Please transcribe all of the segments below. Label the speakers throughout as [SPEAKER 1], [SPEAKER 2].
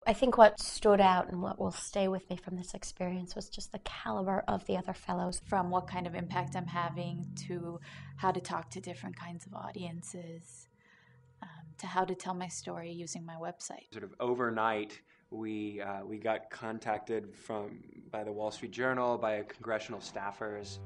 [SPEAKER 1] I think what stood out and what will stay with me from this experience was just the caliber of the other fellows.
[SPEAKER 2] From what kind of impact I'm having, to how to talk to different kinds of audiences, to how to tell my story using my website.
[SPEAKER 3] Sort of overnight, we got contacted by the Wall Street Journal, by congressional staffers.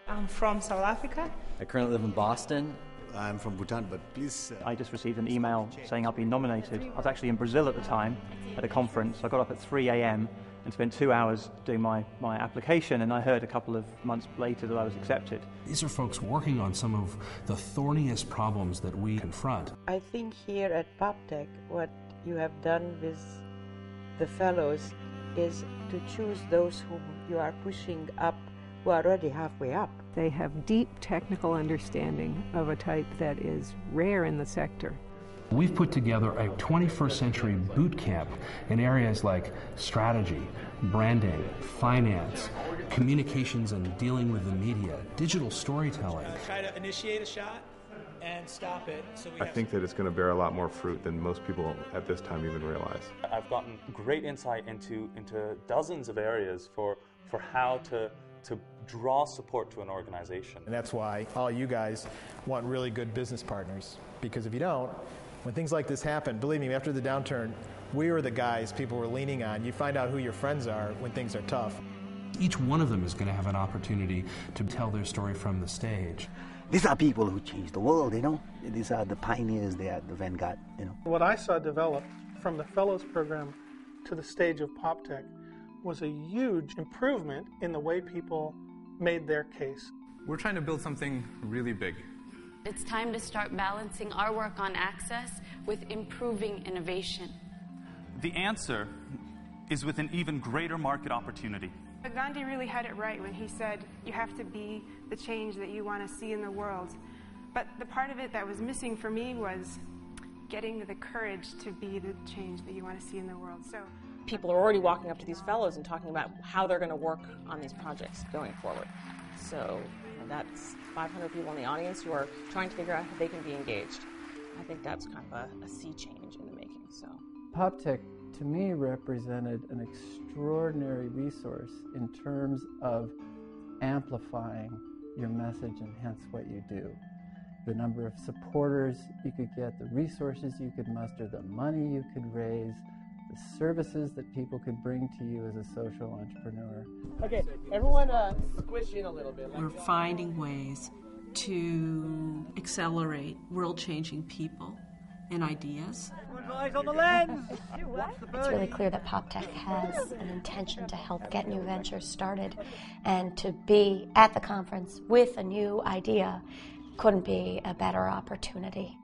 [SPEAKER 4] I'm from South Africa.
[SPEAKER 5] I currently live in Boston.
[SPEAKER 6] I'm from Bhutan, but please...
[SPEAKER 7] I just received an email saying I've been nominated. I was actually in Brazil at the time at a conference. I got up at 3 a.m. and spent 2 hours doing my application, and I heard a couple of months later that I was accepted.
[SPEAKER 8] These are folks working on some of the thorniest problems that we confront.
[SPEAKER 9] I think here at PopTech, what you have done with the fellows is to choose those whom you are pushing up, who are already halfway up.
[SPEAKER 10] They have deep technical understanding of a type that is rare in the sector.
[SPEAKER 8] We've put together a 21st century boot camp in areas like strategy, branding, finance, communications and dealing with the media, digital storytelling.
[SPEAKER 4] Try to initiate a shot and stop it.
[SPEAKER 11] I think that it's going to bear a lot more fruit than most people at this time even realize.
[SPEAKER 12] I've gotten great insight into dozens of areas for how to draw support to an organization.
[SPEAKER 13] And that's why all you guys want really good business partners. Because if you don't, when things like this happen, believe me, after the downturn, we were the guys people were leaning on. You find out who your friends are when things are tough.
[SPEAKER 8] Each one of them is going to have an opportunity to tell their story from the stage.
[SPEAKER 6] These are people who changed the world, you know. These are the pioneers, they are the vanguard, you know.
[SPEAKER 14] What I saw develop from the Fellows program to the stage of PopTech was a huge improvement in the way people made their case.
[SPEAKER 15] We're trying to build something really big.
[SPEAKER 2] It's time to start balancing our work on access with improving innovation.
[SPEAKER 12] The answer is with an even greater market opportunity.
[SPEAKER 16] Gandhi really had it right when he said you have to be the change that you want to see in the world. But the part of it that was missing for me was getting the courage to be the change that you want to see in the world. So
[SPEAKER 17] people are already walking up to these fellows and talking about how they're going to work on these projects going forward. So that's 500 people in the audience who are trying to figure out how they can be engaged. I think that's kind of a sea change in the making. So
[SPEAKER 18] PopTech, to me, represented an extraordinary resource in terms of amplifying your message and hence what you do. The number of supporters you could get, the resources you could muster, the money you could raise, the services that people could bring to you as a social entrepreneur.
[SPEAKER 4] Okay, everyone squish in a little bit.
[SPEAKER 19] We're finding ways to accelerate world-changing people and ideas.
[SPEAKER 4] Eyes on the lens!
[SPEAKER 1] It's really clear that PopTech has an intention to help get new ventures started, and to be at the conference with a new idea couldn't be a better opportunity.